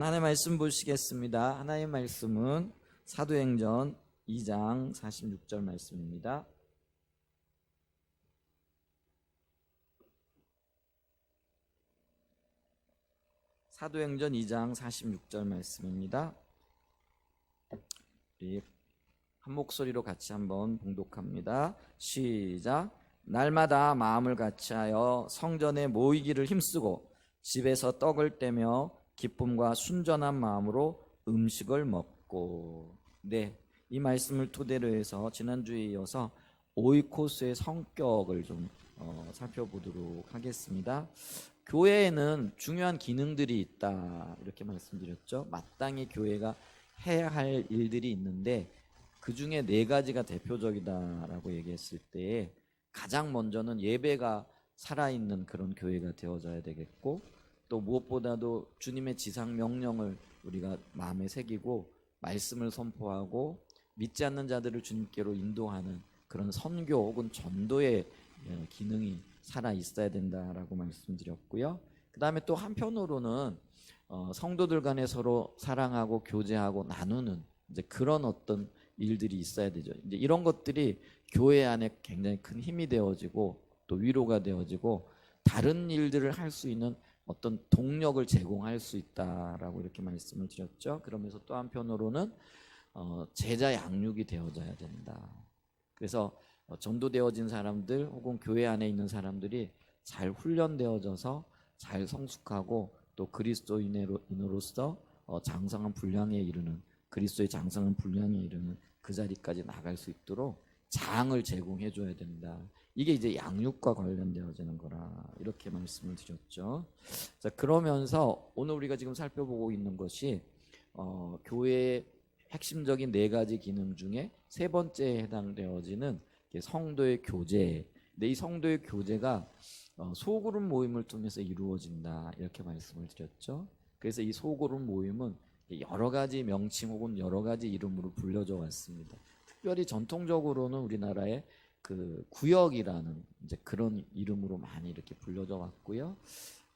하나님의 말씀 보시겠습니다. 하나님의 말씀은 사도행전 2장 46절 말씀입니다. 사도행전 2장 46절 말씀입니다. 우리 한 목소리로 같이 한번 봉독합니다. 시작. 날마다 마음을 같이하여 성전에 모이기를 힘쓰고 집에서 떡을 떼며 기쁨과 순전한 마음으로 음식을 먹고. 네, 이 말씀을 토대로 해서 지난주에 이어서 오이코스의 성격을 좀 살펴보도록 하겠습니다. 교회에는 중요한 기능들이 있다 이렇게 말씀드렸죠. 마땅히 교회가 해야 할 일들이 있는데 그 중에 네 가지가 대표적이다라고 얘기했을 때 가장 먼저는 예배가 살아있는 그런 교회가 되어져야 되겠고, 또 무엇보다도 주님의 지상 명령을 우리가 마음에 새기고 말씀을 선포하고 믿지 않는 자들을 주님께로 인도하는 그런 선교 혹은 전도의 기능이 살아 있어야 된다라고 말씀드렸고요. 그 다음에 또 한편으로는 성도들 간에 서로 사랑하고 교제하고 나누는 이제 그런 어떤 일들이 있어야 되죠. 이제 이런 것들이 교회 안에 굉장히 큰 힘이 되어지고 또 위로가 되어지고 다른 일들을 할 수 있는 어떤 동력을 제공할 수 있다라고 이렇게 말씀을 드렸죠. 그러면서 또 한편으로는 제자 양육이 되어져야 된다. 그래서 전도되어진 사람들 혹은 교회 안에 있는 사람들이 잘 훈련되어져서 잘 성숙하고 또 그리스도인으로서 장성한 분량에 이르는, 그리스도의 장성한 분량에 이르는 그 자리까지 나갈 수 있도록 장을 제공해 줘야 된다. 이게 이제 양육과 관련되어지는 거라 이렇게 말씀을 드렸죠. 자, 그러면서 오늘 우리가 지금 살펴보고 있는 것이 교회의 핵심적인 네 가지 기능 중에 세 번째에 해당되어지는 성도의 교제. 근데 이 성도의 교제가 소그룹 모임을 통해서 이루어진다 이렇게 말씀을 드렸죠. 그래서 이 소그룹 모임은 여러 가지 명칭 혹은 여러 가지 이름으로 불려져 왔습니다. 특별히 전통적으로는 우리나라에 그 구역이라는 이제 그런 이름으로 많이 이렇게 불려져 왔고요.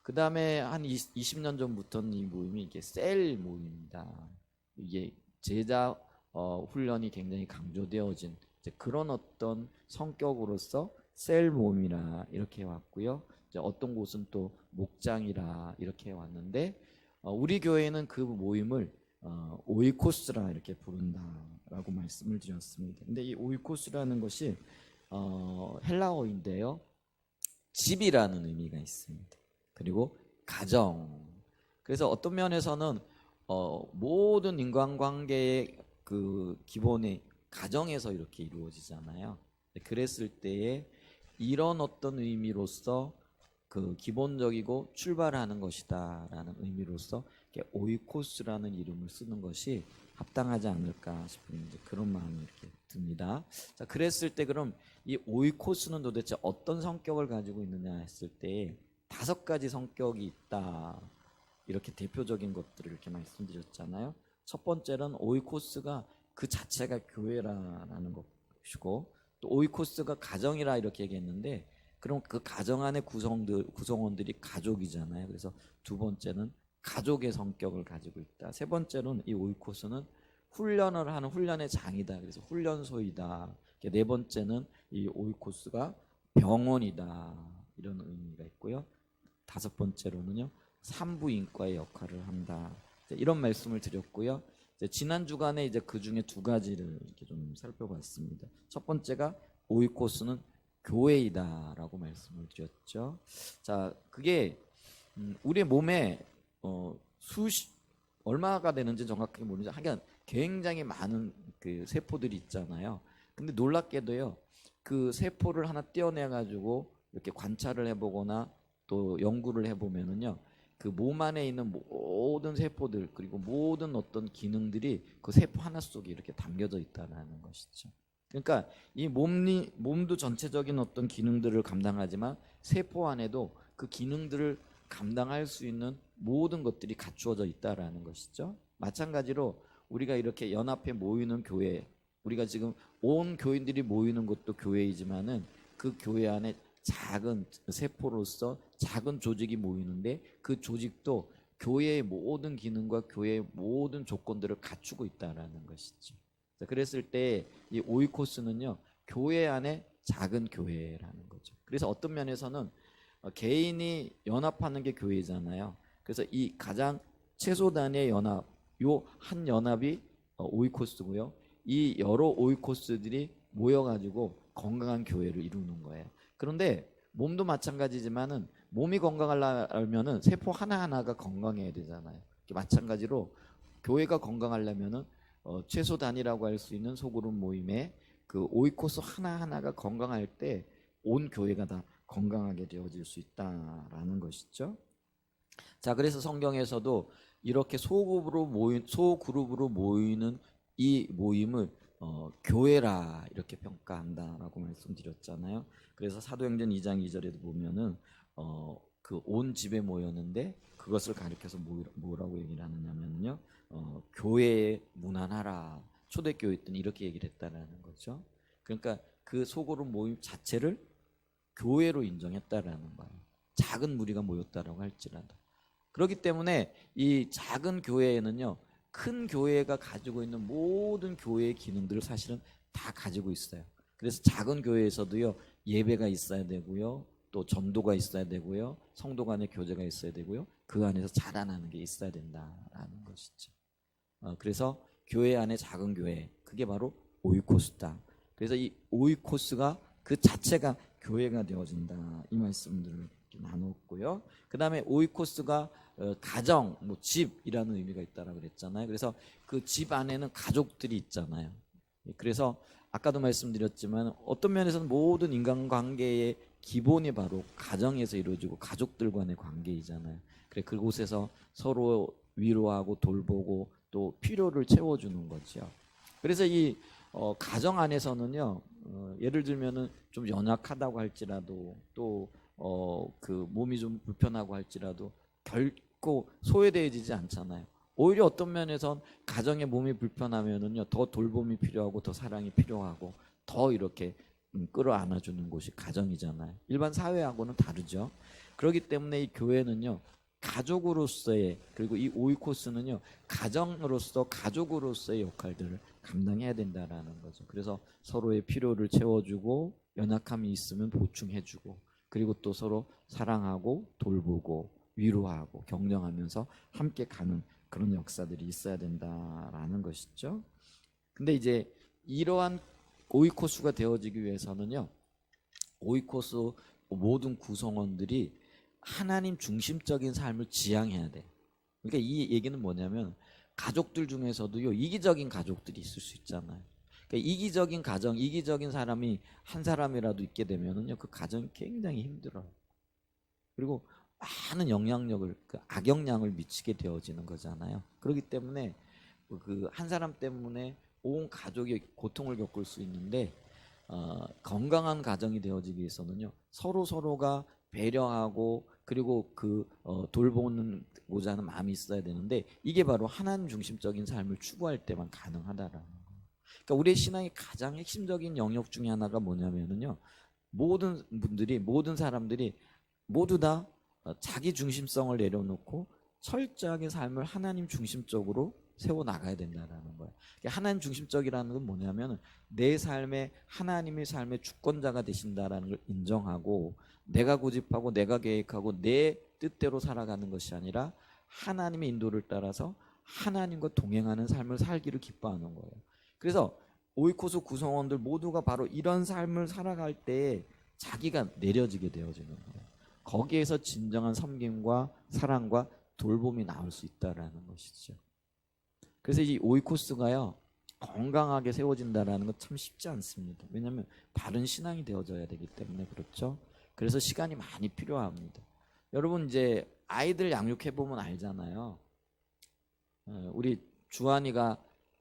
그 다음에 한 20년 전부터는 이 모임이 이게 셀 모임이다. 이게 제자 훈련이 굉장히 강조되어진 이제 그런 어떤 성격으로서 셀 모임이라 이렇게 왔고요. 이제 어떤 곳은 또 목장이라 이렇게 왔는데 우리 교회는 그 모임을 오이코스라 이렇게 부른다라고 말씀을 드렸습니다. 근데 이 오이코스라는 것이 헬라어인데요, 집이라는 의미가 있습니다. 그리고 가정. 그래서 어떤 면에서는 모든 인간관계의 그 기본이 가정에서 이렇게 이루어지잖아요. 그랬을 때에 이런 어떤 의미로서 그 기본적이고 출발하는 것이다라는 의미로서 오이코스라는 이름을 쓰는 것이 합당하지 않을까 싶은 이제 그런 마음이 이렇게 듭니다. 자, 그랬을 때 그럼 이 오이코스는 도대체 어떤 성격을 가지고 있느냐 했을 때 5가지 성격이 있다. 이렇게 대표적인 것들을 이렇게 말씀드렸잖아요. 첫 번째는 오이코스가 그 자체가 교회라는 것이고, 또 오이코스가 가정이라 이렇게 얘기했는데 그럼 그 가정 안의 구성원들이 가족이잖아요. 그래서 두 번째는 가족의 성격을 가지고 있다. 세 번째로는 이 오이코스는 훈련을 하는 훈련의 장이다. 그래서 훈련소이다. 네 번째는 이 오이코스가 병원이다. 이런 의미가 있고요. 5번째로는요, 산부인과의 역할을 한다. 이런 말씀을 드렸고요. 지난 주간에 이제 그 중에 2가지를 이렇게 좀 살펴봤습니다. 첫 번째가 오이코스는 교회이다라고 말씀을 드렸죠. 자, 그게 우리의 몸에 얼마가 되는지 정확하게 모르죠. 하여간 굉장히 많은 그 세포들이 있잖아요. 근데 놀랍게도요, 그 세포를 하나 떼어내 가지고 이렇게 관찰을 해보거나 또 연구를 해보면은요, 그 몸 안에 있는 모든 세포들 그리고 모든 어떤 기능들이 그 세포 하나 속에 이렇게 담겨져 있다는 것이죠. 그러니까 이 몸도 전체적인 어떤 기능들을 감당하지만 세포 안에도 그 기능들을 감당할 수 있는 모든 것들이 갖추어져 있다라는 것이죠. 마찬가지로 우리가 이렇게 연합해 모이는 교회, 우리가 지금 온 교인들이 모이는 것도 교회이지만은 그 교회 안에 작은 세포로서 작은 조직이 모이는데 그 조직도 교회의 모든 기능과 교회의 모든 조건들을 갖추고 있다라는 것이죠. 그랬을 때 이 오이코스는요, 교회 안에 작은 교회라는 거죠. 그래서 어떤 면에서는 개인이 연합하는 게 교회잖아요. 그래서 이 가장 최소 단위의 연합, 요 한 연합이 오이코스고요. 이 여러 오이코스들이 모여가지고 건강한 교회를 이루는 거예요. 그런데 몸도 마찬가지지만은 몸이 건강하려면은 세포 하나하나가 건강해야 되잖아요. 마찬가지로 교회가 건강하려면은 최소 단위라고 할 수 있는 소그룹 모임의 그 오이코스 하나하나가 건강할 때 온 교회가 다 건강하게 되어질 수 있다라는 것이죠. 자, 그래서 성경에서도 이렇게 소그룹으로 모이는 이 모임을 교회라 이렇게 평가한다라고 말씀드렸잖아요. 그래서 사도행전 2장 2절에도 보면은 그 온 집에 모였는데 그것을 가리켜서 뭐라고 얘기를 하느냐면요, 교회에 문안하라. 초대교회 때는 이렇게 얘기를 했다라는 거죠. 그러니까 그 소그룹 모임 자체를 교회로 인정했다라는 거예요. 작은 무리가 모였다라고 할지라도. 그렇기 때문에 이 작은 교회에는요, 큰 교회가 가지고 있는 모든 교회의 기능들을 사실은 다 가지고 있어요. 그래서 작은 교회에서도요, 예배가 있어야 되고요, 또 전도가 있어야 되고요, 성도 간의 교제가 있어야 되고요, 그 안에서 자라나는 게 있어야 된다라는 것이죠. 그래서 교회 안에 작은 교회, 그게 바로 오이코스다. 그래서 이 오이코스가 그 자체가 교회가 되어진다, 이 말씀들을 나눴고요. 그 다음에 오이코스가 가정, 뭐 집이라는 의미가 있다라고 그랬잖아요. 그래서 그 집 안에는 가족들이 있잖아요. 그래서 아까도 말씀드렸지만 어떤 면에서는 모든 인간관계의 기본이 바로 가정에서 이루어지고 가족들 간의 관계이잖아요. 그래, 그곳에서 서로 위로하고 돌보고 또 필요를 채워주는 거죠. 그래서 이 가정 안에서는요, 예를 들면은 좀 연약하다고 할지라도 또 그 몸이 좀 불편하고 할지라도 결코 소외되어지지 않잖아요. 오히려 어떤 면에선 가정의 몸이 불편하면은요, 더 돌봄이 필요하고 더 사랑이 필요하고 더 이렇게 끌어안아주는 곳이 가정이잖아요. 일반 사회하고는 다르죠. 그렇기 때문에 이 교회는요, 가족으로서의, 그리고 이 오이코스는요, 가정으로서 가족으로서의 역할들을 감당해야 된다라는 거죠. 그래서 서로의 필요를 채워주고 연약함이 있으면 보충해주고, 그리고 또 서로 사랑하고 돌보고 위로하고 격려하면서 함께 가는 그런 역사들이 있어야 된다라는 것이죠. 근데 이제 이러한 오이코스가 되어지기 위해서는요, 오이코스 모든 구성원들이 하나님 중심적인 삶을 지향해야 돼. 그러니까 이 얘기는 뭐냐면 가족들 중에서도요, 이기적인 가족들이 있을 수 있잖아요. 그러니까 이기적인 가정, 이기적인 사람이 한 사람이라도 있게 되면은요, 그 가정이 굉장히 힘들어요. 그리고 많은 영향력을, 그 악영향을 미치게 되어지는 거잖아요. 그렇기 때문에 그 한 사람 때문에 온 가족이 고통을 겪을 수 있는데, 건강한 가정이 되어지기 위해서는요, 서로가 배려하고 그리고 돌보고자 하는 마음이 있어야 되는데, 이게 바로 하나님 중심적인 삶을 추구할 때만 가능하다라는 거예요. 그러니까 우리의 신앙의 가장 핵심적인 영역 중에 하나가 뭐냐면은요, 모든 사람들이 모두 다 자기 중심성을 내려놓고 철저하게 삶을 하나님 중심적으로 세워 나가야 된다는 거예요. 하나님 중심적이라는 건 뭐냐면 내 삶에 하나님의 삶의 주권자가 되신다라는 걸 인정하고, 내가 고집하고 내가 계획하고 내 뜻대로 살아가는 것이 아니라 하나님의 인도를 따라서 하나님과 동행하는 삶을 살기를 기뻐하는 거예요. 그래서 오이코스 구성원들 모두가 바로 이런 삶을 살아갈 때 자기가 내려지게 되어지는 거예요. 거기에서 진정한 섬김과 사랑과 돌봄이 나올 수 있다라는 것이죠. 그래서 이 오이코스가요, 건강하게 세워진다라는 건 참 쉽지 않습니다. 왜냐하면 바른 신앙이 되어져야 되기 때문에 그렇죠. 그래서 시간이 많이 필요합니다. 여러분 이제 아이들 양육해 보면 알잖아요. 우리 주한이가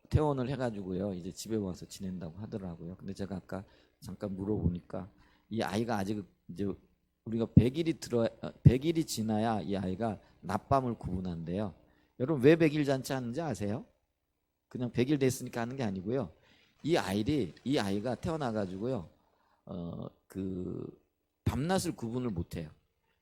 퇴원을 해가지고요, 이제 집에 와서 지낸다고 하더라고요. 근데 제가 아까 잠깐 물어보니까 이 아이가 아직 이제 우리가 100일이 지나야 이 아이가 낮밤을 구분한대요. 여러분 왜 100일 잔치 하는지 아세요? 그냥 100일 됐으니까 하는 게 아니고요. 이 아이가 태어나가지고요, 그 밤낮을 구분을 못해요.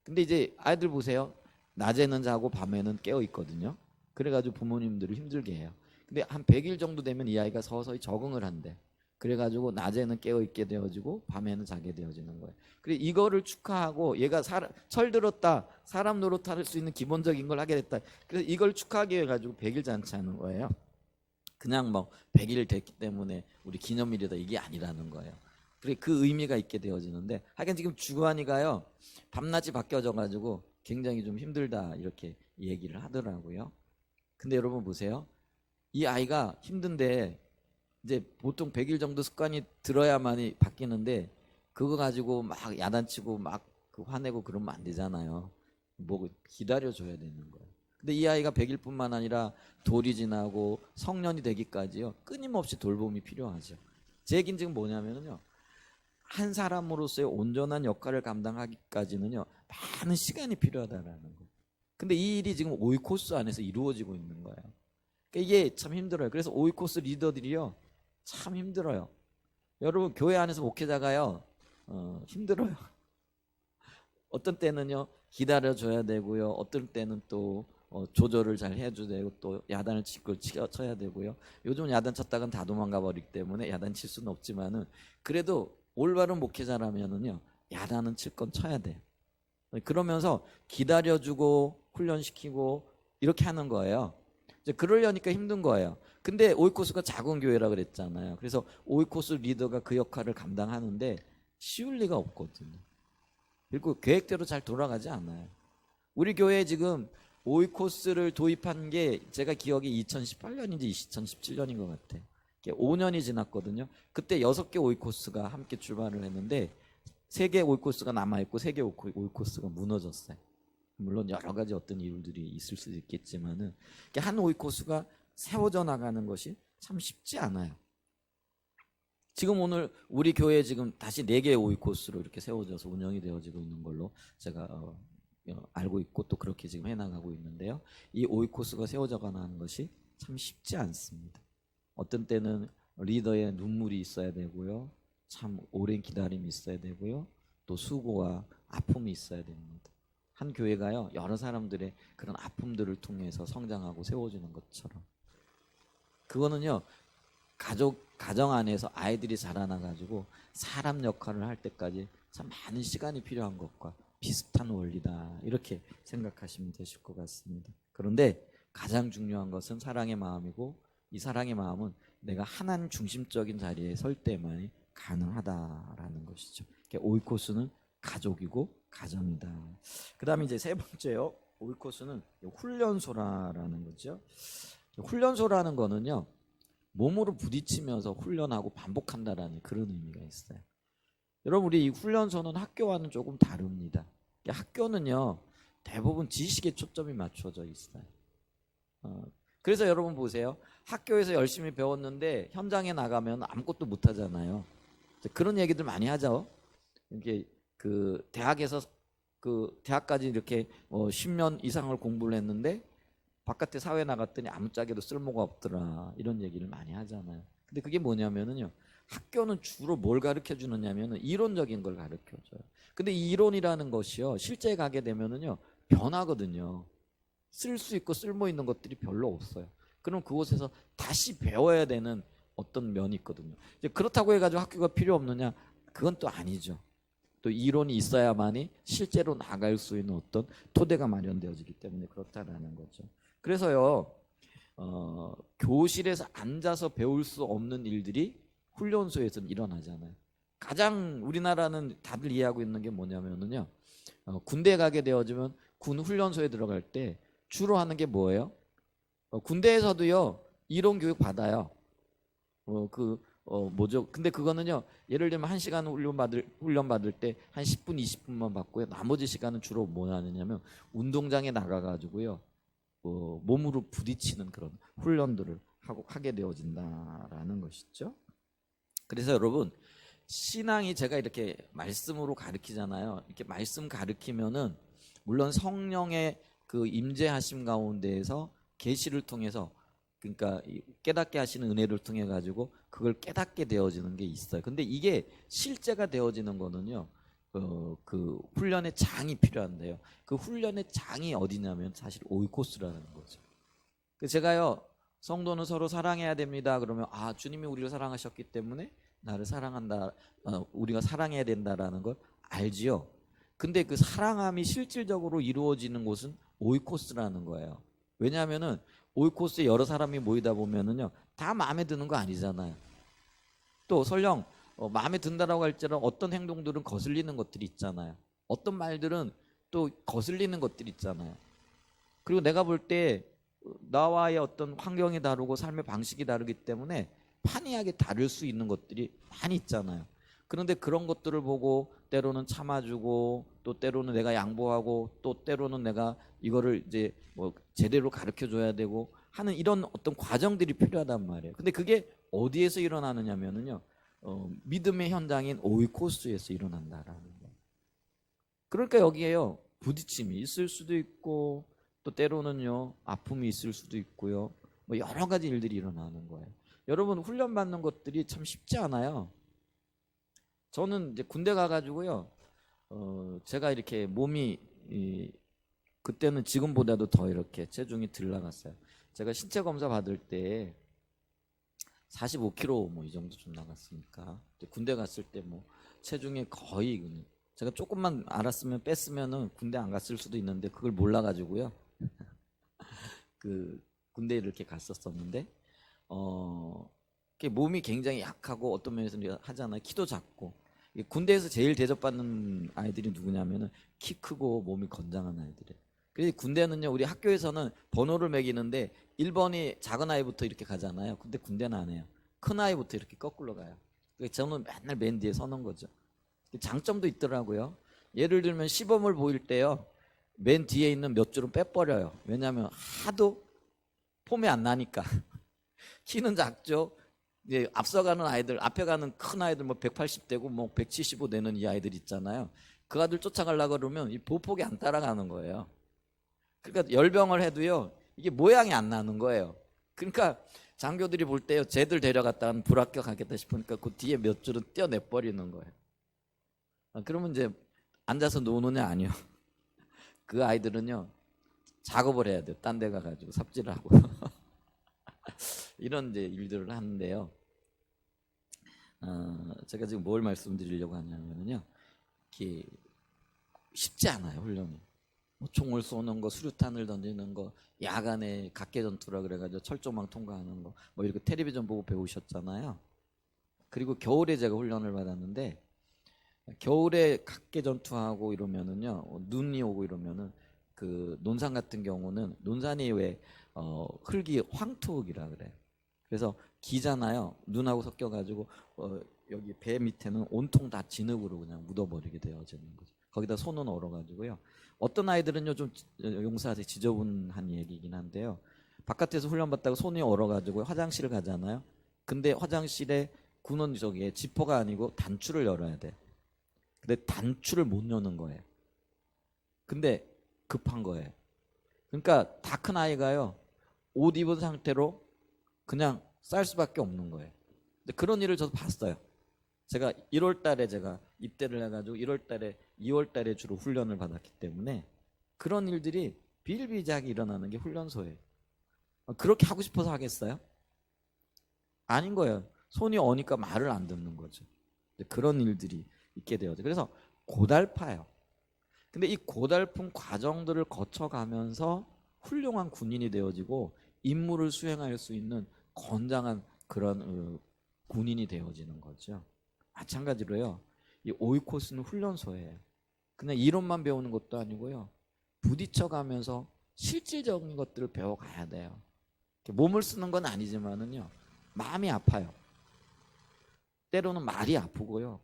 근데 이제 아이들 보세요. 낮에는 자고 밤에는 깨어 있거든요. 그래가지고 부모님들을 힘들게 해요. 근데 한 100일 정도 되면 이 아이가 서서히 적응을 한대. 그래가지고 낮에는 깨어 있게 되어지고 밤에는 자게 되어지는 거예요. 그래 이거를 축하하고 얘가 철들었다, 사람 노릇할 수 있는 기본적인 걸 하게 됐다. 그래서 이걸 축하하기 위해 가지고 100일 잔치하는 거예요. 그냥 뭐 100일 됐기 때문에 우리 기념일이다 이게 아니라는 거예요. 그래 그 의미가 있게 되어지는데 하긴 지금 주관이가요 밤낮이 바뀌어져 가지고 굉장히 좀 힘들다 이렇게 얘기를 하더라고요. 근데 여러분 보세요. 이 아이가 힘든데 이제 보통 100일 정도 습관이 들어야만이 바뀌는데 그거 가지고 막 야단치고 막 그 화내고 그러면 안 되잖아요. 뭐 기다려줘야 되는 거예요. 근데 이 아이가 100일뿐만 아니라 돌이 지나고 성년이 되기까지요 끊임없이 돌봄이 필요하죠. 제 얘기는 지금 뭐냐면요 한 사람으로서의 온전한 역할을 감당하기까지는요 많은 시간이 필요하다라는 거예요. 근데 이 일이 지금 오이코스 안에서 이루어지고 있는 거예요. 그러니까 이게 참 힘들어요. 그래서 오이코스 리더들이요 참 힘들어요. 여러분 교회 안에서 목회자가요 힘들어요. 어떤 때는요 기다려줘야 되고요. 어떤 때는 또 조절을 잘 해줘야 되고 또 야단을 쳐야 되고요. 요즘 야단 쳤다간 다 도망가 버리기 때문에 야단 칠 수는 없지만은 그래도 올바른 목회자라면은요 야단은 칠 건 쳐야 돼요. 그러면서 기다려주고 훈련시키고 이렇게 하는 거예요. 이제 그러려니까 힘든 거예요. 근데 오이코스가 작은 교회라 그랬잖아요. 그래서 오이코스 리더가 그 역할을 감당하는데 쉬울 리가 없거든요. 그리고 계획대로 잘 돌아가지 않아요. 우리 교회에 지금 오이코스를 도입한 게 제가 기억이 2018년인지 2017년인 것 같아요. 5년이 지났거든요. 그때 6개 오이코스가 함께 출발을 했는데 3개 오이코스가 남아있고 3개 오이코스가 무너졌어요. 물론 여러 가지 어떤 이유들이 있을 수도 있겠지만은 한 오이코스가 세워져 나가는 것이 참 쉽지 않아요. 지금 오늘 우리 교회 지금 다시 4개의 오이코스로 이렇게 세워져서 운영이 되어지고 있는 걸로 제가 알고 있고 또 그렇게 지금 해나가고 있는데요. 이 오이코스가 세워져 가는 것이 참 쉽지 않습니다. 어떤 때는 리더의 눈물이 있어야 되고요. 참 오랜 기다림이 있어야 되고요. 또 수고와 아픔이 있어야 됩니다. 한 교회가요 여러 사람들의 그런 아픔들을 통해서 성장하고 세워지는 것처럼 그거는요 가정 안에서 아이들이 자라나가지고 사람 역할을 할 때까지 참 많은 시간이 필요한 것과 비슷한 원리다 이렇게 생각하시면 되실 것 같습니다. 그런데 가장 중요한 것은 사랑의 마음이고 이 사랑의 마음은 내가 하나님 중심적인 자리에 설 때만이 가능하다라는 것이죠. 오이코스는 가족이고 가정이다. 그 다음에 이제 세 번째요. 오이코스는 훈련소라는 거죠. 훈련소라는 거는요. 몸으로 부딪히면서 훈련하고 반복한다라는 그런 의미가 있어요. 여러분 우리 이 훈련소는 학교와는 조금 다릅니다. 학교는요. 대부분 지식에 초점이 맞춰져 있어요. 그래서 여러분 보세요. 학교에서 열심히 배웠는데 현장에 나가면 아무것도 못하잖아요. 그런 얘기들 많이 하죠. 이게 그 대학에서 그 대학까지 이렇게 10년 이상을 공부를 했는데 바깥에 사회 나갔더니 아무짝에도 쓸모가 없더라 이런 얘기를 많이 하잖아요. 근데 그게 뭐냐면은요. 학교는 주로 뭘 가르쳐 주느냐면은 이론적인 걸 가르쳐 줘요. 근데 이 이론이라는 것이요. 실제 가게 되면은요. 변하거든요. 쓸 수 있고 쓸모 있는 것들이 별로 없어요. 그럼 그곳에서 다시 배워야 되는 어떤 면이 있거든요. 이제 그렇다고 해가지고 학교가 필요 없느냐? 그건 또 아니죠. 또 이론이 있어야만이 실제로 나갈 수 있는 어떤 토대가 마련되어지기 때문에 그렇다라는 거죠. 그래서요, 교실에서 앉아서 배울 수 없는 일들이 훈련소에서는 일어나잖아요. 가장 우리나라는 다들 이해하고 있는 게 뭐냐면요, 군대 가게 되어지면 군 훈련소에 들어갈 때 주로 하는 게 뭐예요? 군대에서도요 이론 교육 받아요. 뭐죠? 근데 그거는요 예를 들면 1시간 훈련 받을 때 한 10분 20분만 받고요. 나머지 시간은 주로 뭐 하느냐면 운동장에 나가가지고요 몸으로 부딪히는 그런 훈련들을 하게 되어진다라는 것이죠. 그래서 여러분 신앙이 제가 이렇게 말씀으로 가르치잖아요. 이렇게 말씀 가르치면은 물론 성령의 그 임재하심 가운데에서 계시를 통해서 그러니까 깨닫게 하시는 은혜를 통해 가지고 그걸 깨닫게 되어지는 게 있어요. 근데 이게 실제가 되어지는 거는요. 그 훈련의 장이 필요한데요. 그 훈련의 장이 어디냐면 사실 오이코스라는 거죠. 제가요, 성도는 서로 사랑해야 됩니다. 그러면 주님이 우리를 사랑하셨기 때문에 나를 사랑한다, 우리가 사랑해야 된다라는 걸 알지요. 근데 그 사랑함이 실질적으로 이루어지는 곳은 오이코스라는 거예요. 왜냐하면은 오이코스에 여러 사람이 모이다 보면은요, 다 마음에 드는 거 아니잖아요. 또 설령 마음에 든다라고 할지라도 어떤 행동들은 거슬리는 것들이 있잖아요. 어떤 말들은 또 거슬리는 것들이 있잖아요. 그리고 내가 볼 때 나와의 어떤 환경이 다르고 삶의 방식이 다르기 때문에 판이하게 다를 수 있는 것들이 많이 있잖아요. 그런데 그런 것들을 보고 때로는 참아주고 또 때로는 내가 양보하고 또 때로는 내가 이거를 이제 뭐 제대로 가르쳐 줘야 되고 하는 이런 어떤 과정들이 필요하단 말이에요. 근데 그게 어디에서 일어나느냐면은요, 믿음의 현장인 오이코스에서 일어난다라는 거예요. 그러니까 여기에요, 부딪힘이 있을 수도 있고 또 때로는요 아픔이 있을 수도 있고요, 뭐 여러 가지 일들이 일어나는 거예요. 여러분, 훈련 받는 것들이 참 쉽지 않아요. 저는 이제 군대 가가지고요, 제가 이렇게 몸이 그때는 지금보다도 더 이렇게 체중이 덜 나갔어요. 제가 신체 검사 받을 때 45kg 뭐 이 정도 좀 나갔으니까 군대 갔을 때 뭐 체중이 거의, 제가 조금만 알았으면 뺐으면은 군대 안 갔을 수도 있는데 그걸 몰라가지고요. 그 군대에 이렇게 갔었었는데 몸이 굉장히 약하고 어떤 면에서는 하잖아요. 키도 작고. 군대에서 제일 대접받는 아이들이 누구냐면은 키 크고 몸이 건장한 아이들이에요. 그래서 군대는요, 우리 학교에서는 번호를 매기는데 1번이 작은 아이부터 이렇게 가잖아요. 근데 군대는 안 해요. 큰 아이부터 이렇게 거꾸로 가요. 그래서 저는 맨날 맨 뒤에 서는 거죠. 장점도 있더라고요. 예를 들면 시범을 보일 때요, 맨 뒤에 있는 몇 줄은 빼버려요. 왜냐하면 하도 폼이 안 나니까. 키는 작죠. 이제 앞서가는 아이들, 앞에 가는 큰 아이들 뭐 180대고 뭐 175 되는 이 아이들 있잖아요. 그 아들 쫓아가려고 그러면 이 보폭이 안 따라가는 거예요. 그러니까 열병을 해도요, 이게 모양이 안 나는 거예요. 그러니까 장교들이 볼 때요, 쟤들 데려갔다가 불합격하겠다 싶으니까 그 뒤에 몇 줄은 떼어내 버리는 거예요. 그러면 이제 앉아서 노느냐? 아니요. 그 아이들은요, 작업을 해야 돼요. 딴 데 가가지고 삽질을 하고. 이런 이제 일들을 하는데요. 제가 지금 뭘 말씀드리려고 하냐면요, 이게 쉽지 않아요, 훈련이. 뭐 총을 쏘는 거, 수류탄을 던지는 거, 야간에 각계 전투라 그래가지고 철조망 통과하는 거, 뭐 이렇게 텔레비전 보고 배우셨잖아요. 그리고 겨울에 제가 훈련을 받았는데, 겨울에 각계 전투하고 이러면은요, 눈이 오고 이러면은 그 논산 같은 경우는 논산이 왜 흙이 황토흙이라 그래. 그래서 기잖아요. 눈하고 섞여가지고 여기 배 밑에는 온통 다 진흙으로 그냥 묻어버리게 되어지는 거죠. 거기다 손은 얼어가지고요. 어떤 아이들은요, 좀 용서하세요, 지저분한 얘기긴 한데요, 바깥에서 훈련받다가 손이 얼어가지고 화장실을 가잖아요. 근데 화장실에 군원 저기에 지퍼가 아니고 단추를 열어야 돼. 근데 단추를 못 여는 거예요. 근데 급한 거예요. 그러니까 다 큰 아이가요, 옷 입은 상태로 그냥 쌀 수밖에 없는 거예요. 근데 그런 일을 저도 봤어요. 제가 1월 달에 제가 입대를 해가지고 1월 달에 2월 달에 주로 훈련을 받았기 때문에 그런 일들이 비일비재하게 일어나는 게 훈련소예요. 그렇게 하고 싶어서 하겠어요? 아닌 거예요. 손이 어니까 말을 안 듣는 거죠. 그런 일들이 있게 되어져. 그래서 고달파요. 근데 이 고달픈 과정들을 거쳐가면서 훌륭한 군인이 되어지고 임무를 수행할 수 있는 건장한 그런 군인이 되어지는 거죠. 마찬가지로요, 이 오이코스는 훈련소예요. 그냥 이론만 배우는 것도 아니고요, 부딪혀가면서 실질적인 것들을 배워가야 돼요. 몸을 쓰는 건 아니지만은요, 마음이 아파요. 때로는 말이 아프고요,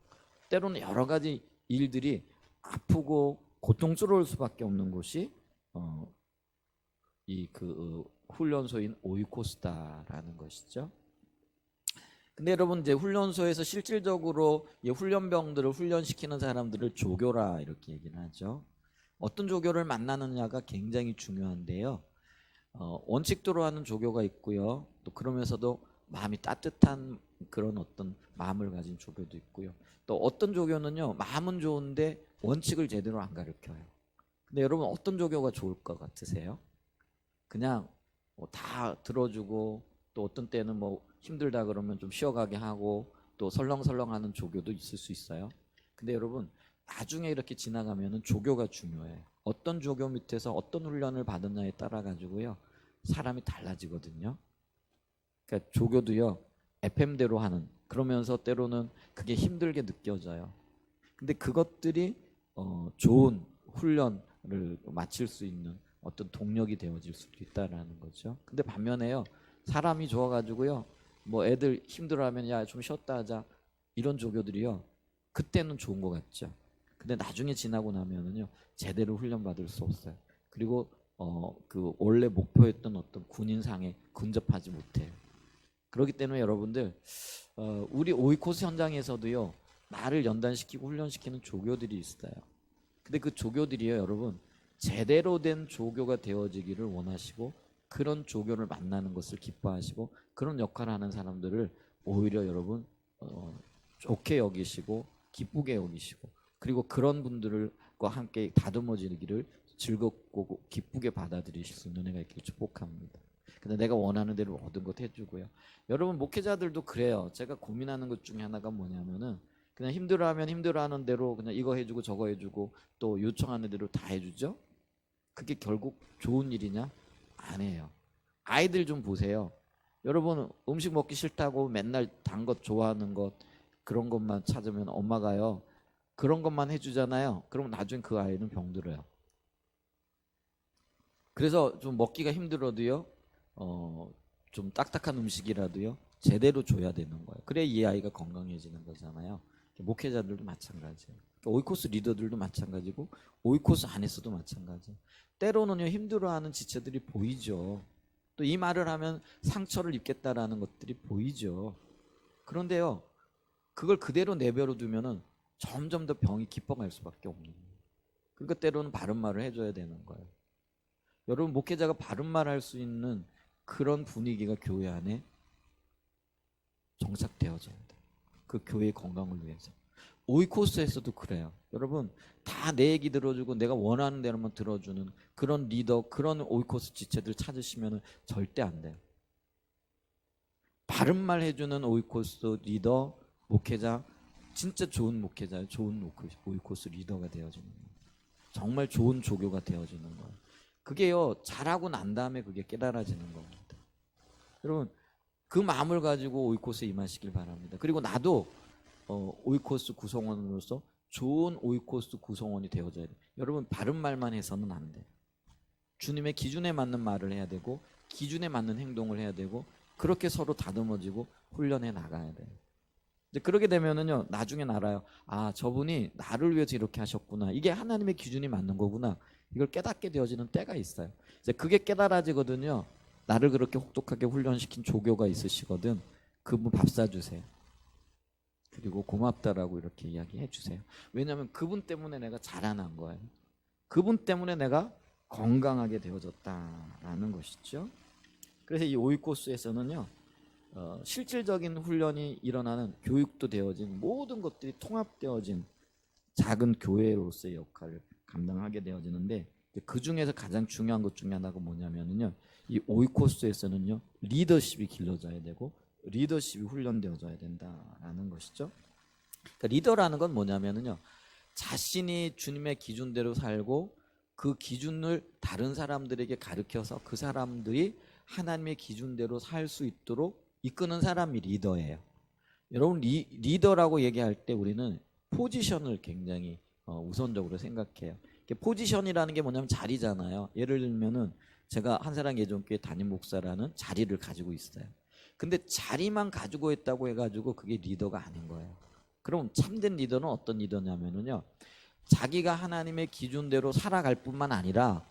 때로는 여러 가지 일들이 아프고 고통스러울 수밖에 없는 곳이 이 훈련소인 오이코스다라는 것이죠. 근데 여러분, 이제 훈련소에서 실질적으로 이 훈련병들을 훈련시키는 사람들을 조교라 이렇게 얘기를 하죠. 어떤 조교를 만나느냐가 굉장히 중요한데요. 원칙대로 하는 조교가 있고요, 또 그러면서도 마음이 따뜻한 그런 어떤 마음을 가진 조교도 있고요. 또 어떤 조교는요, 마음은 좋은데 원칙을 제대로 안 가르쳐요. 근데 여러분 어떤 조교가 좋을 것 같으세요? 그냥 다 들어주고 또 어떤 때는 뭐 힘들다 그러면 좀 쉬어가게 하고 또 설렁설렁하는 조교도 있을 수 있어요. 근데 여러분 나중에 이렇게 지나가면은 조교가 중요해요. 어떤 조교 밑에서 어떤 훈련을 받았냐에 따라 가지고요 사람이 달라지거든요. 그러니까 조교도요 FM대로 하는 그러면서 때로는 그게 힘들게 느껴져요. 근데 그것들이 좋은 훈련을 마칠 수 있는 어떤 동력이 되어질 수도 있다라는 거죠. 근데 반면에요 사람이 좋아가지고요 뭐 애들 힘들어하면 야 좀 쉬었다 하자 이런 조교들이요 그때는 좋은 것 같죠. 근데 나중에 지나고 나면은요 제대로 훈련 받을 수 없어요. 그리고 그 원래 목표했던 어떤 군인상에 근접하지 못해요. 그렇기 때문에 여러분들 우리 오이코스 현장에서도요 나를 연단시키고 훈련시키는 조교들이 있어요. 근데 그 조교들이요 여러분 제대로 된 조교가 되어지기를 원하시고 그런 조교를 만나는 것을 기뻐하시고 그런 역할을 하는 사람들을 오히려 여러분 좋게 여기시고 기쁘게 여기시고 그리고 그런 분들과 함께 다듬어지기를 즐겁고 기쁘게 받아들이실 수 있는 은혜가 있기를 축복합니다. 근데 내가 원하는 대로 모든 것 해주고요. 여러분 목회자들도 그래요. 제가 고민하는 것 중에 하나가 뭐냐면은 그냥 힘들어하면 힘들어하는 대로 그냥 이거 해주고 저거 해주고 또 요청하는 대로 다 해주죠. 그게 결국 좋은 일이냐? 아니에요. 아이들 좀 보세요. 여러분 음식 먹기 싫다고 맨날 단 것 좋아하는 것 그런 것만 찾으면 엄마가요 그런 것만 해주잖아요. 그럼 나중에 그 아이는 병들어요. 그래서 좀 먹기가 힘들어도요 좀 딱딱한 음식이라도요 제대로 줘야 되는 거예요. 그래야 이 아이가 건강해지는 거잖아요. 목회자들도 마찬가지예요. 오이코스 리더들도 마찬가지고 오이코스 안에서도 마찬가지예요. 때로는요 힘들어하는 지체들이 보이죠. 또 이 말을 하면 상처를 입겠다라는 것들이 보이죠. 그런데요 그걸 그대로 내버려 두면은 점점 더 병이 깊어갈 수밖에 없는 거예요. 그러니까 때로는 바른 말을 해줘야 되는 거예요. 여러분 목회자가 바른 말 할 수 있는 그런 분위기가 교회 안에 정착되어져야 돼요. 그 교회의 건강을 위해서. 오이코스에서도 그래요. 여러분 다 내 얘기 들어주고 내가 원하는 대로만 들어주는 그런 리더 그런 오이코스 지체들 찾으시면 절대 안 돼요. 바른 말 해주는 오이코스 리더 목회자 진짜 좋은 목회자예요. 좋은 오이코스 리더가 되어지는 거예요. 정말 좋은 조교가 되어지는 거예요. 그게요 잘하고 난 다음에 그게 깨달아지는 겁니다. 여러분 그 마음을 가지고 오이코스에 임하시길 바랍니다. 그리고 나도 오이코스 구성원으로서 좋은 오이코스 구성원이 되어져야 돼요. 여러분 바른 말만 해서는 안 돼요. 주님의 기준에 맞는 말을 해야 되고 기준에 맞는 행동을 해야 되고 그렇게 서로 다듬어지고 훈련해 나가야 돼요. 근데 그렇게 되면은요 나중엔 알아요. 아 저분이 나를 위해서 이렇게 하셨구나. 이게 하나님의 기준이 맞는 거구나. 이걸 깨닫게 되어지는 때가 있어요. 이제 그게 깨달아지거든요. 나를 그렇게 혹독하게 훈련시킨 조교가 있으시거든. 그분 밥 사주세요. 그리고 고맙다라고 이렇게 이야기해 주세요. 왜냐하면 그분 때문에 내가 자라난 거예요. 그분 때문에 내가 건강하게 되어졌다라는 것이죠. 그래서 이 오이코스에서는요 실질적인 훈련이 일어나는 교육도 되어진 모든 것들이 통합되어진 작은 교회로서의 역할을 감당하게 되어지는데 그 중에서 가장 중요한 것 중에 하나가 뭐냐면요 이 오이코스에서는요 리더십이 길러져야 되고 리더십이 훈련되어져야 된다라는 것이죠. 그러니까 리더라는 건 뭐냐면요 자신이 주님의 기준대로 살고 그 기준을 다른 사람들에게 가르쳐서 그 사람들이 하나님의 기준대로 살 수 있도록 이끄는 사람이 리더예요. 여러분 리더라고 얘기할 때 우리는 포지션을 굉장히 우선적으로 생각해요. 포지션이라는 게 뭐냐면 자리잖아요. 예를 들면은 제가 한사랑 예전교회 담임 목사라는 자리를 가지고 있어요. 근데 자리만 가지고 있다고 해가지고 그게 리더가 아닌 거예요. 그럼 참된 리더는 어떤 리더냐면요 자기가 하나님의 기준대로 살아갈 뿐만 아니라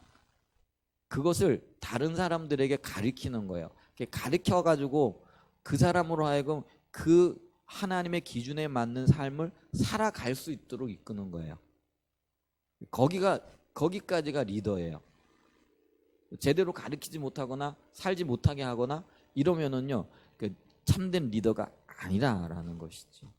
그것을 다른 사람들에게 가르치는 거예요. 가르쳐가지고 그 사람으로 하여금 그 하나님의 기준에 맞는 삶을 살아갈 수 있도록 이끄는 거예요. 거기까지가 리더예요. 제대로 가르치지 못하거나 살지 못하게 하거나 이러면은요 참된 리더가 아니라라는 것이죠.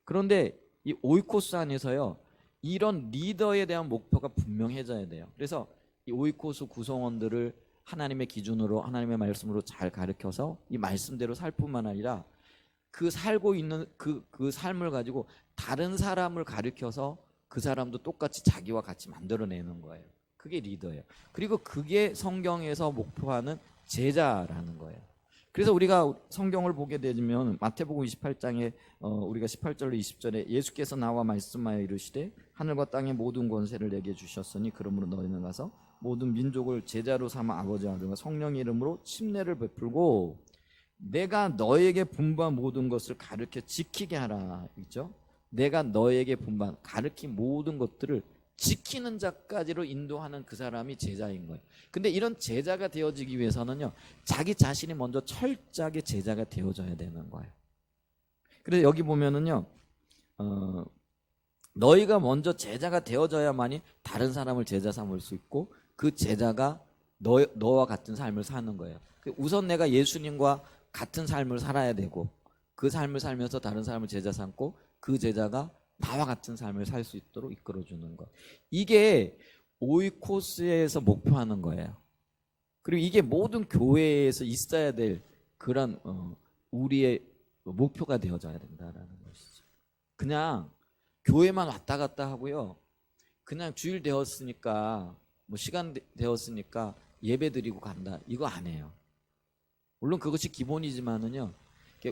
그런데 이 오이코스 안에서요, 이런 리더에 대한 목표가 분명해져야 돼요. 그래서 이 오이코스 구성원들을 하나님의 기준으로, 하나님의 말씀으로 잘 가르쳐서 이 말씀대로 살 뿐만 아니라 그 살고 있는 그 삶을 가지고 다른 사람을 가르쳐서 그 사람도 똑같이 자기와 같이 만들어내는 거예요. 그게 리더예요. 그리고 그게 성경에서 목표하는 제자라는 거예요. 그래서 우리가 성경을 보게 되면 마태복음 28장에 우리가 18절로 20절에 예수께서 나와 말씀하여 이르시되 하늘과 땅의 모든 권세를 내게 주셨으니 그러므로 너희는 가서 모든 민족을 제자로 삼아 아버지와 아들과 성령의 이름으로 침례를 베풀고 내가 너에게 분부한 모든 것을 가르쳐 지키게 하라. 있죠? 내가 너에게 분부한 가르친 모든 것들을 지키는 자까지로 인도하는 그 사람이 제자인 거예요. 근데 이런 제자가 되어지기 위해서는요, 자기 자신이 먼저 철저하게 제자가 되어져야 되는 거예요. 그래서 여기 보면은요, 너희가 먼저 제자가 되어져야만이 다른 사람을 제자 삼을 수 있고 그 제자가 너와 같은 삶을 사는 거예요. 우선 내가 예수님과 같은 삶을 살아야 되고 그 삶을 살면서 다른 사람을 제자 삼고 그 제자가 나와 같은 삶을 살 수 있도록 이끌어주는 것. 이게 오이코스에서 목표하는 거예요. 그리고 이게 모든 교회에서 있어야 될 그런 우리의 목표가 되어져야 된다라는 것이죠. 그냥 교회만 왔다 갔다 하고요. 그냥 주일 되었으니까 뭐 시간 되었으니까 예배 드리고 간다. 이거 안 해요. 물론 그것이 기본이지만은요.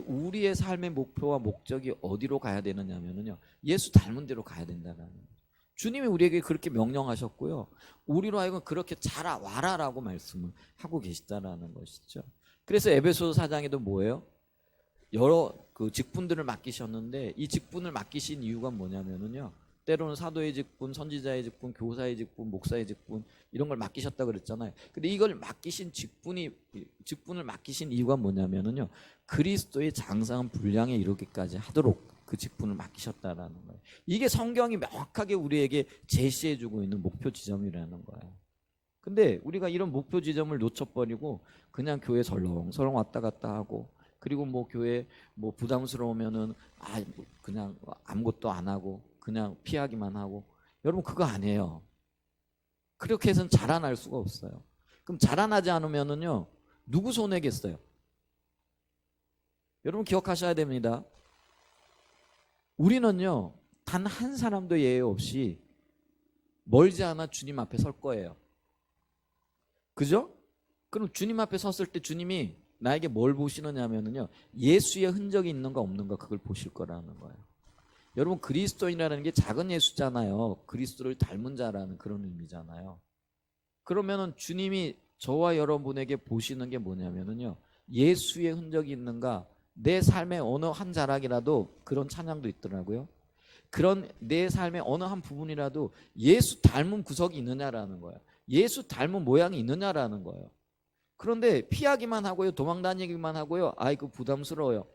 우리의 삶의 목표와 목적이 어디로 가야 되느냐면요. 예수 닮은 대로 가야 된다는 거예요. 주님이 우리에게 그렇게 명령하셨고요. 우리로 하여금 그렇게 와라라고 말씀을 하고 계시다라는 것이죠. 그래서 에베소서 4장에도 뭐예요? 여러 그 직분들을 맡기셨는데 이 직분을 맡기신 이유가 뭐냐면요. 때로는 사도의 직분, 선지자의 직분, 교사의 직분, 목사의 직분 이런 걸 맡기셨다 그랬잖아요. 근데 이걸 맡기신 직분을 맡기신 이유가 뭐냐면요. 그리스도의 장성한 분량에 이르기까지 하도록 그 직분을 맡기셨다라는 거예요. 이게 성경이 명확하게 우리에게 제시해주고 있는 목표 지점이라는 거예요. 근데 우리가 이런 목표 지점을 놓쳐버리고 그냥 교회 설렁설렁 왔다 갔다 하고 그리고 뭐 교회 뭐 부담스러우면은 그냥 아무것도 안 하고 그냥 피하기만 하고 여러분 그거 아니에요. 그렇게 해서는 자라날 수가 없어요. 그럼 자라나지 않으면은요 누구 손해겠어요? 여러분 기억하셔야 됩니다. 우리는요 단 한 사람도 예외 없이 멀지 않아 주님 앞에 설 거예요. 그죠? 그럼 주님 앞에 섰을 때 주님이 나에게 뭘 보시느냐면요 예수의 흔적이 있는가 없는가 그걸 보실 거라는 거예요. 여러분 그리스도인이라는 게 작은 예수잖아요. 그리스도를 닮은 자라는 그런 의미잖아요. 그러면은 주님이 저와 여러분에게 보시는 게 뭐냐면요 예수의 흔적이 있는가 내 삶의 어느 한 자락이라도 그런 찬양도 있더라고요. 그런 내 삶의 어느 한 부분이라도 예수 닮은 구석이 있느냐라는 거예요. 예수 닮은 모양이 있느냐라는 거예요. 그런데 피하기만 하고요. 도망 다니기만 하고요. 아이고 부담스러워요.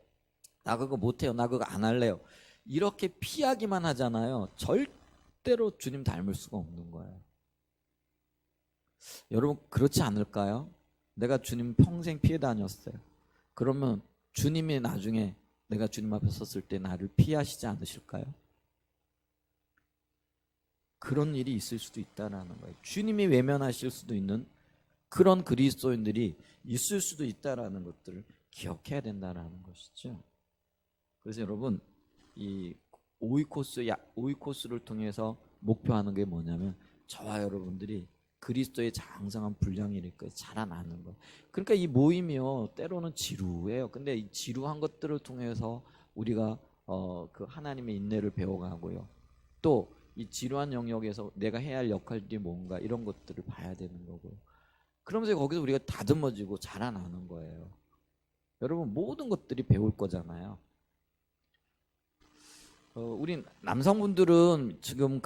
나 그거 못해요. 나 그거 안 할래요. 이렇게 피하기만 하잖아요. 절대로 주님 닮을 수가 없는 거예요. 여러분 그렇지 않을까요? 내가 주님 평생 피해 다녔어요. 그러면 주님이 나중에 내가 주님 앞에 섰을 때 나를 피하시지 않으실까요? 그런 일이 있을 수도 있다라는 거예요. 주님이 외면하실 수도 있는 그런 그리스도인들이 있을 수도 있다라는 것들을 기억해야 된다라는 것이죠. 그래서 여러분 이 오이코스를 통해서 목표하는 게 뭐냐면 저와 여러분들이 그리스도의 장성한 분량이 이렇게 자라나는 거. 그러니까 이 모임이요 때로는 지루해요. 근데 이 지루한 것들을 통해서 우리가 그 하나님의 인내를 배워가고요. 또 이 지루한 영역에서 내가 해야 할 역할이 뭔가 이런 것들을 봐야 되는 거고요. 그러면서 거기서 우리가 다듬어지고 자라나는 거예요. 여러분 모든 것들이 배울 거잖아요. 우리 남성분들은 지금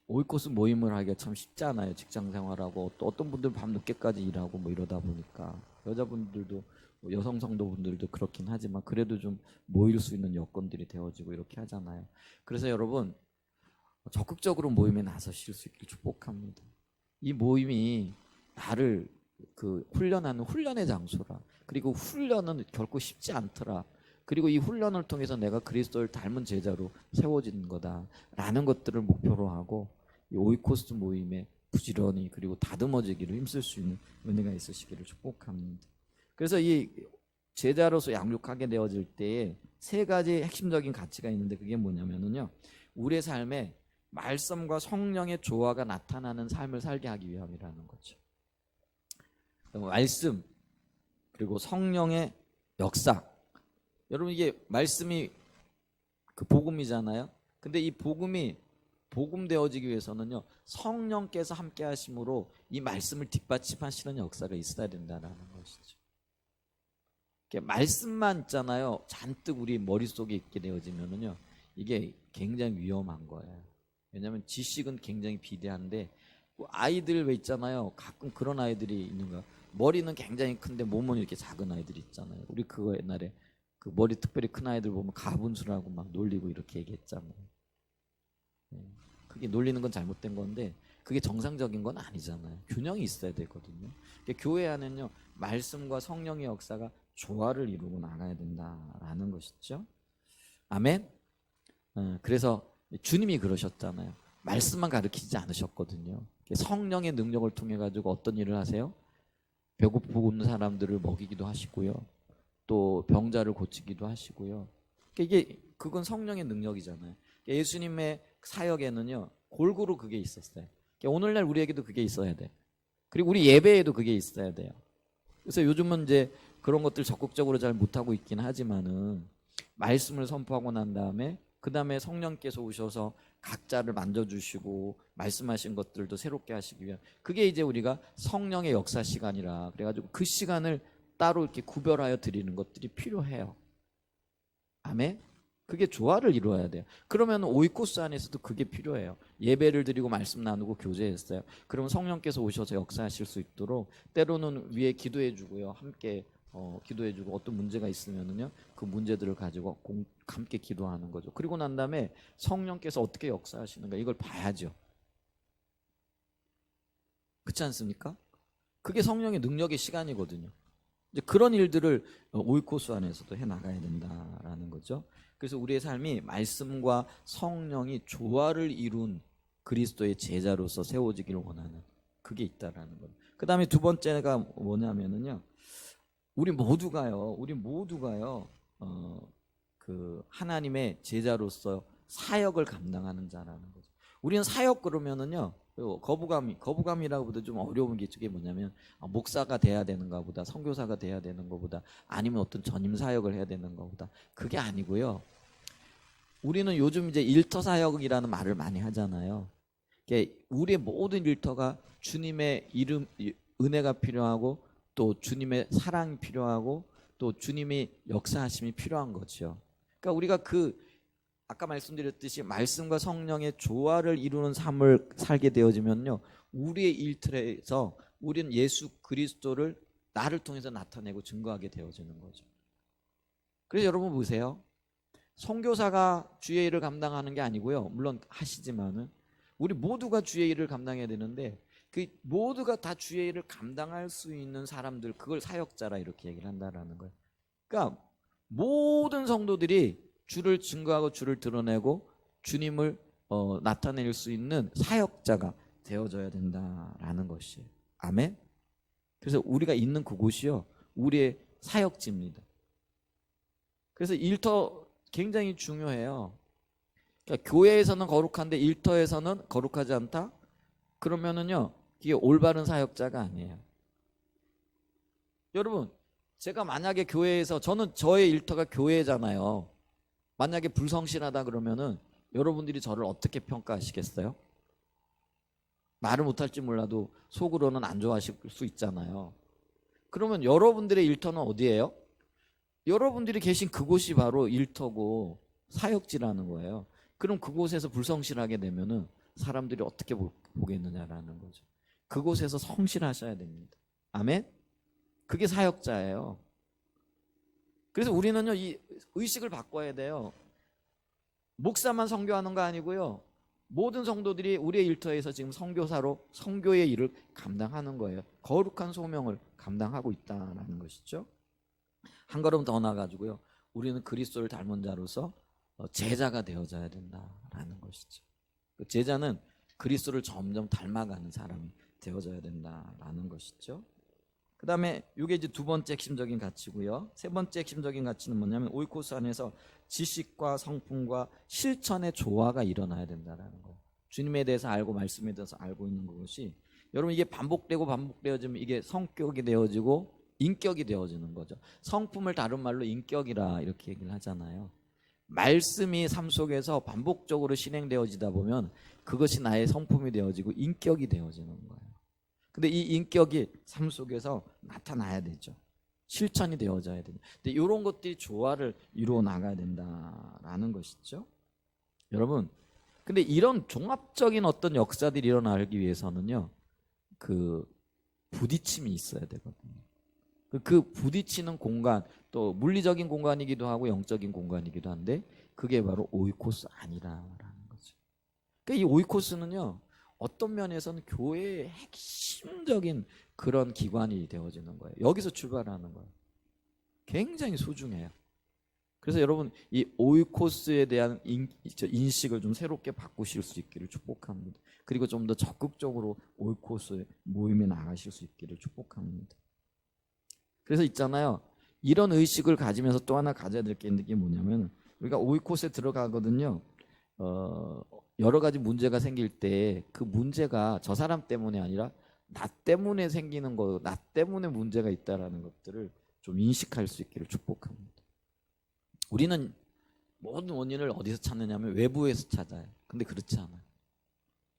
오이코스 모임을 하기가 참 쉽지 않아요. 직장 생활하고 또 어떤 분들은 밤 늦게까지 일하고 뭐 이러다 보니까 여자분들도 여성 성도분들도 그렇긴 하지만 그래도 좀 모일 수 있는 여건들이 되어지고 이렇게 하잖아요. 그래서 여러분 적극적으로 모임에 나서실 수 있길 축복합니다. 이 모임이 나를 그 훈련하는 훈련의 장소라. 그리고 훈련은 결코 쉽지 않더라. 그리고 이 훈련을 통해서 내가 그리스도를 닮은 제자로 세워지는 거다라는 것들을 목표로 하고 이 오이코스 모임에 부지런히 그리고 다듬어지기를 힘쓸 수 있는 은혜가 있으시기를 축복합니다. 그래서 이 제자로서 양육하게 되어질 때에 세 가지 핵심적인 가치가 있는데 그게 뭐냐면요, 우리의 삶에 말씀과 성령의 조화가 나타나는 삶을 살게 하기 위함이라는 거죠. 말씀 그리고 성령의 역사. 여러분, 이게 말씀이 그 복음이잖아요. 근데 이 복음이 복음 되어지기 위해서는요, 성령께서 함께 하심으로 이 말씀을 뒷받침하시는 역사가 있어야 된다는 것이죠. 말씀만 있잖아요, 잔뜩 우리 머릿속에 있게 되어지면은요, 이게 굉장히 위험한 거예요. 왜냐하면 지식은 굉장히 비대한데, 아이들 왜 있잖아요, 가끔 그런 아이들이 있는 거야. 머리는 굉장히 큰데 몸은 이렇게 작은 아이들이 있잖아요. 우리 그거 옛날에 그 머리 특별히 큰 아이들 보면 가분수라고 막 놀리고 이렇게 얘기했잖아요. 그게 놀리는 건 잘못된 건데 그게 정상적인 건 아니잖아요. 균형이 있어야 되거든요. 교회 안에는요, 말씀과 성령의 역사가 조화를 이루고 나가야 된다라는 것이죠. 아멘. 그래서 주님이 그러셨잖아요. 말씀만 가르치지 않으셨거든요. 성령의 능력을 통해 가지고 어떤 일을 하세요? 배고픈 사람들을 먹이기도 하시고요, 또 병자를 고치기도 하시고요. 그건 성령의 능력이잖아요. 예수님의 사역에는요, 골고루 그게 있었어요. 오늘날 우리에게도 그게 있어야 돼. 그리고 우리 예배에도 그게 있어야 돼요. 그래서 요즘은 이제 그런 것들 적극적으로 잘 못하고 있긴 하지만은 말씀을 선포하고 난 다음에 그 다음에 성령께서 오셔서 각자를 만져주시고 말씀하신 것들도 새롭게 하시기 위한, 그게 이제 우리가 성령의 역사 시간이라 그래가지고 그 시간을 따로 이렇게 구별하여 드리는 것들이 필요해요. 아멘. 그게 조화를 이루어야 돼요. 그러면 오이코스 안에서도 그게 필요해요. 예배를 드리고 말씀 나누고 교제했어요. 그러면 성령께서 오셔서 역사하실 수 있도록 때로는 위에 기도해 주고요, 함께 기도해 주고, 어떤 문제가 있으면은요, 그 문제들을 가지고 함께 기도하는 거죠. 그리고 난 다음에 성령께서 어떻게 역사하시는가 이걸 봐야죠. 그렇지 않습니까? 그게 성령의 능력의 시간이거든요. 이제 그런 일들을 오이코스 안에서도 해 나가야 된다라는 거죠. 그래서 우리의 삶이 말씀과 성령이 조화를 이룬 그리스도의 제자로서 세워지기를 원하는, 그게 있다라는 거예요. 그 다음에 두 번째가 뭐냐면은요, 우리 모두가요 그 하나님의 제자로서 사역을 감당하는 자라는 거죠. 우리는 사역 그러면은요, 거부감이라고 보다 좀 어려운 게 저게 뭐냐면, 목사가 돼야 되는가 보다, 선교사가 돼야 되는 것보다, 아니면 어떤 전임 사역을 해야 되는 것보다, 그게 아니고요. 우리는 요즘 이제 일터 사역이라는 말을 많이 하잖아요. 우리의 모든 일터가 주님의 이름, 은혜가 필요하고, 또 주님의 사랑이 필요하고, 또 주님의 역사하심이 필요한 거죠. 그러니까 우리가 아까 말씀드렸듯이 말씀과 성령의 조화를 이루는 삶을 살게 되어지면요, 우리의 일터에서 우리는 예수 그리스도를 나를 통해서 나타내고 증거하게 되어지는 거죠. 그래서 여러분 보세요. 선교사가 주의 일을 감당하는 게 아니고요, 물론 하시지만은 우리 모두가 주의 일을 감당해야 되는데, 그 모두가 다 주의 일을 감당할 수 있는 사람들, 그걸 사역자라 이렇게 얘기를 한다라는 거예요. 그러니까 모든 성도들이 주를 증거하고 주를 드러내고 주님을 나타낼 수 있는 사역자가 되어져야 된다라는 것이에요. 아멘. 그래서 우리가 있는 그곳이요, 우리의 사역지입니다. 그래서 일터 굉장히 중요해요. 그러니까 교회에서는 거룩한데 일터에서는 거룩하지 않다? 그러면은요, 이게 올바른 사역자가 아니에요. 여러분, 제가 만약에 교회에서, 저는 저의 일터가 교회잖아요. 만약에 불성실하다 그러면은 여러분들이 저를 어떻게 평가하시겠어요? 말을 못할지 몰라도 속으로는 안 좋아하실 수 있잖아요. 그러면 여러분들의 일터는 어디예요? 여러분들이 계신 그곳이 바로 일터고 사역지라는 거예요. 그럼 그곳에서 불성실하게 되면은 사람들이 어떻게 보겠느냐라는 거죠. 그곳에서 성실하셔야 됩니다. 아멘? 그게 사역자예요. 그래서 우리는요, 이 의식을 바꿔야 돼요. 목사만 선교하는 거 아니고요, 모든 성도들이 우리의 일터에서 지금 선교사로 선교의 일을 감당하는 거예요. 거룩한 소명을 감당하고 있다는 것이죠. 한 걸음 더 나가지고요. 우리는 그리스도를 닮은 자로서 제자가 되어져야 된다라는 것이죠. 그 제자는 그리스도를 점점 닮아가는 사람이 되어져야 된다라는 것이죠. 그 다음에 이게 이제 두 번째 핵심적인 가치고요. 세 번째 핵심적인 가치는 뭐냐면 오이코스 안에서 지식과 성품과 실천의 조화가 일어나야 된다라는 거예요. 주님에 대해서 알고 말씀에 대해서 알고 있는 것이 여러분 이게 반복되고 반복되어지면 이게 성격이 되어지고 인격이 되어지는 거죠. 성품을 다른 말로 인격이라 이렇게 얘기를 하잖아요. 말씀이 삶 속에서 반복적으로 실행되어지다 보면 그것이 나의 성품이 되어지고 인격이 되어지는 거예요. 근데 이 인격이 삶 속에서 나타나야 되죠. 실천이 되어져야 되죠. 근데 이런 것들이 조화를 이루어 나가야 된다라는 것이죠. 여러분, 근데 이런 종합적인 어떤 역사들이 일어나기 위해서는요, 그 부딪힘이 있어야 되거든요. 그 부딪히는 공간, 또 물리적인 공간이기도 하고 영적인 공간이기도 한데 그게 바로 오이코스 아니라라는 거죠. 그러니까 이 오이코스는요, 어떤 면에서는 교회의 핵심적인 그런 기관이 되어지는 거예요. 여기서 출발하는 거예요. 굉장히 소중해요. 그래서 여러분 이 오이코스에 대한 인식을 좀 새롭게 바꾸실 수 있기를 축복합니다. 그리고 좀 더 적극적으로 오이코스 모임에 나가실 수 있기를 축복합니다. 그래서 있잖아요. 이런 의식을 가지면서 또 하나 가져야 될 게 있는 게 뭐냐면 우리가 오이코스에 들어가거든요. 여러 가지 문제가 생길 때 그 문제가 저 사람 때문에 아니라 나 때문에 생기는 거, 나 때문에 문제가 있다라는 것들을 좀 인식할 수 있기를 축복합니다. 우리는 모든 원인을 어디서 찾느냐면 외부에서 찾아요. 근데 그렇지 않아요.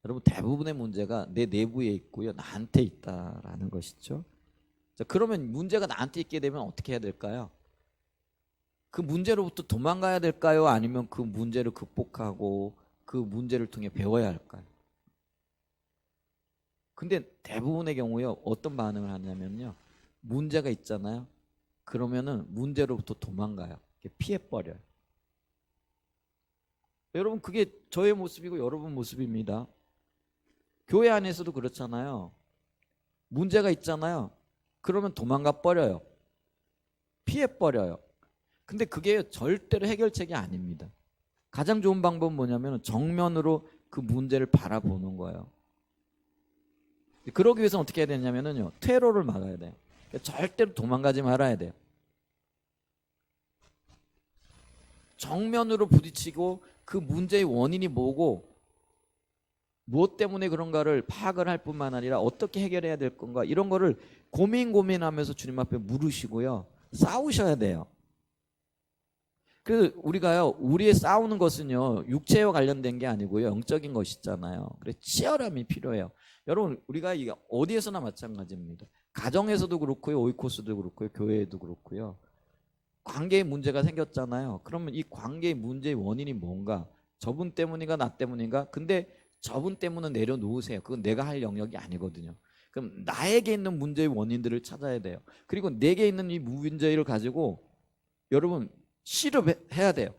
여러분 대부분의 문제가 내 내부에 있고요. 나한테 있다라는 것이죠. 자, 그러면 문제가 나한테 있게 되면 어떻게 해야 될까요? 그 문제로부터 도망가야 될까요? 아니면 그 문제를 극복하고 그 문제를 통해 배워야 할까요? 근데 대부분의 경우요. 어떤 반응을 하냐면요. 문제가 있잖아요. 그러면은 문제로부터 도망가요. 피해버려요. 여러분 그게 저의 모습이고 여러분 모습입니다. 교회 안에서도 그렇잖아요. 문제가 있잖아요. 그러면 도망가 버려요. 피해버려요. 근데 그게 절대로 해결책이 아닙니다. 가장 좋은 방법은 뭐냐면 정면으로 그 문제를 바라보는 거예요. 그러기 위해서는 어떻게 해야 되냐면요. 퇴로를 막아야 돼요. 절대로 도망가지 말아야 돼요. 정면으로 부딪히고 그 문제의 원인이 뭐고 무엇 때문에 그런가를 파악을 할 뿐만 아니라 어떻게 해결해야 될 건가 이런 거를 고민하면서 주님 앞에 물으시고요. 싸우셔야 돼요. 그래서 우리가요. 우리의 싸우는 것은요. 육체와 관련된 게 아니고요. 영적인 것이잖아요. 그래서 치열함이 필요해요. 여러분 우리가 이게 어디에서나 마찬가지입니다. 가정에서도 그렇고요. 오이코스도 그렇고요. 교회에도 그렇고요. 관계에 문제가 생겼잖아요. 그러면 이 관계의 문제의 원인이 뭔가? 저분 때문인가 나 때문인가? 근데 저분 때문은 내려놓으세요. 그건 내가 할 영역이 아니거든요. 그럼 나에게 있는 문제의 원인들을 찾아야 돼요. 그리고 내게 있는 이 문제를 가지고 여러분 실험해야 돼요.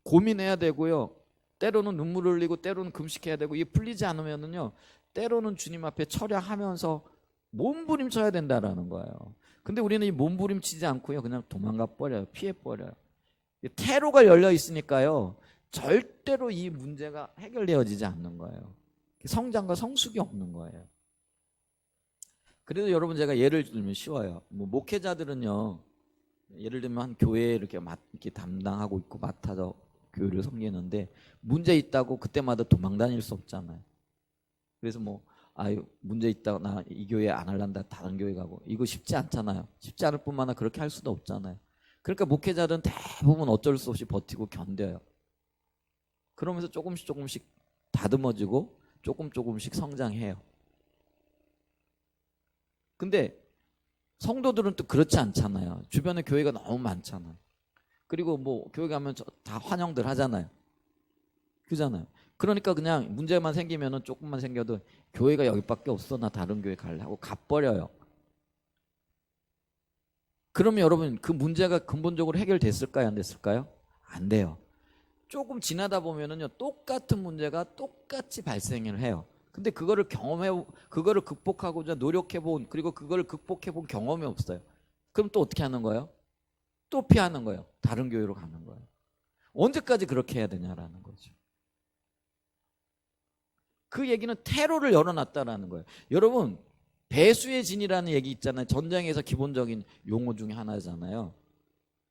고민해야 되고요. 때로는 눈물을 흘리고 때로는 금식해야 되고 이게 풀리지 않으면은요. 때로는 주님 앞에 철야하면서 몸부림쳐야 된다라는 거예요. 근데 우리는 이 몸부림치지 않고요. 그냥 도망가 버려요. 피해 버려요. 퇴로가 열려 있으니까요. 절대로 이 문제가 해결되어지지 않는 거예요. 성장과 성숙이 없는 거예요. 그래도 여러분 제가 예를 들면 쉬워요. 뭐 목회자들은요. 예를 들면 한 교회에 이렇게 담당하고 있고 맡아서 교회를 섬기는데 문제 있다고 그때마다 도망 다닐 수 없잖아요. 그래서 뭐 아유 문제 있다고 나 이 교회 안 할란다 다른 교회 가고 이거 쉽지 않잖아요. 쉽지 않을 뿐만 아니라 그렇게 할 수도 없잖아요. 그러니까 목회자들은 대부분 어쩔 수 없이 버티고 견뎌요. 그러면서 조금씩 다듬어지고 조금씩 성장해요. 근데 성도들은 또 그렇지 않잖아요. 주변에 교회가 너무 많잖아요. 그리고 뭐 교회 가면 다 환영들 하잖아요. 그잖아요. 그러니까 그냥 문제만 생기면은 조금만 생겨도 교회가 여기밖에 없어 나 다른 교회 갈래 하고 가버려요. 그러면 여러분 그 문제가 근본적으로 해결됐을까요? 안 됐을까요? 안 돼요. 조금 지나다 보면은요 똑같은 문제가 똑같이 발생을 해요. 근데 그거를 그거를 극복하고자 노력해본 그리고 그거를 극복해본 경험이 없어요. 그럼 또 어떻게 하는 거예요? 또 피하는 거예요. 다른 교회로 가는 거예요. 언제까지 그렇게 해야 되냐라는 거죠. 그 얘기는 테러를 열어놨다라는 거예요. 여러분, 배수의 진이라는 얘기 있잖아요. 전쟁에서 기본적인 용어 중에 하나잖아요.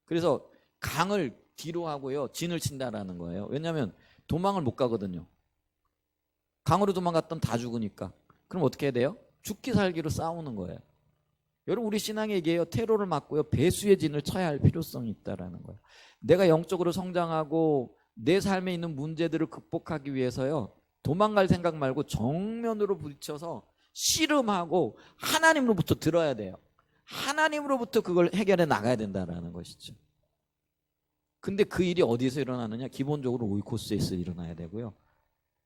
그래서 강을 뒤로 하고요, 진을 친다라는 거예요. 왜냐하면 도망을 못 가거든요. 강으로 도망갔던 다 죽으니까. 그럼 어떻게 해야 돼요? 죽기 살기로 싸우는 거예요. 여러분, 우리 신앙에 얘기해요. 테러를 막고요, 배수의 진을 쳐야 할 필요성이 있다라는 거예요. 내가 영적으로 성장하고 내 삶에 있는 문제들을 극복하기 위해서요, 도망갈 생각 말고 정면으로 부딪혀서 씨름하고 하나님으로부터 들어야 돼요. 하나님으로부터 그걸 해결해 나가야 된다라는 것이죠. 근데 그 일이 어디서 일어나느냐? 기본적으로 오이코스에서 일어나야 되고요,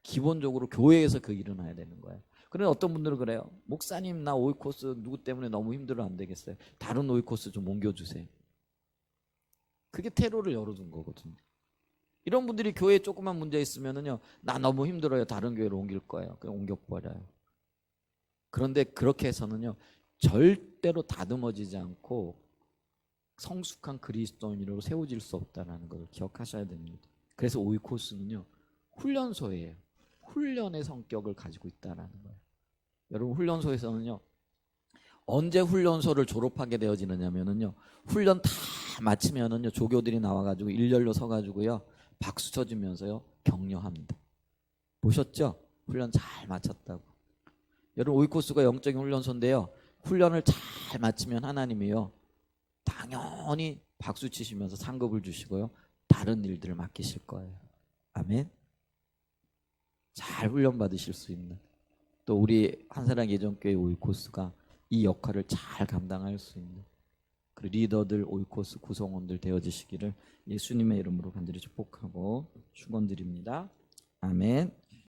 기본적으로 교회에서 그 일어나야 되는 거예요. 그런데 어떤 분들은 그래요. 목사님, 나 오이코스 누구 때문에 너무 힘들어 안 되겠어요. 다른 오이코스 좀 옮겨주세요. 그게 테러를 열어둔 거거든요. 이런 분들이 교회에 조그만 문제 있으면은요, 나 너무 힘들어요, 다른 교회로 옮길 거예요. 그냥 옮겨버려요. 그런데 그렇게 해서는요, 절대로 다듬어지지 않고 성숙한 그리스도인으로 세워질 수 없다는 걸 기억하셔야 됩니다. 그래서 오이코스는요, 훈련소예요. 훈련의 성격을 가지고 있다는 거예요. 여러분, 훈련소에서는요, 언제 훈련소를 졸업하게 되어지느냐면요, 훈련 다 마치면은요, 조교들이 나와가지고 일렬로 서가지고요, 박수 쳐주면서요, 격려합니다. 보셨죠? 훈련 잘 마쳤다고. 여러분, 오이코스가 영적인 훈련소인데요, 훈련을 잘 마치면 하나님이요, 당연히 박수 치시면서 상급을 주시고요, 다른 일들을 맡기실 거예요. 아멘. 잘 훈련 받으실 수 있는, 또 우리 한사랑 예전교회 오이코스가 이 역할을 잘 감당할 수 있는 그 리더들, 오이코스 구성원들 되어지시기를 예수님의 이름으로 간절히 축복하고 축원드립니다. 아멘.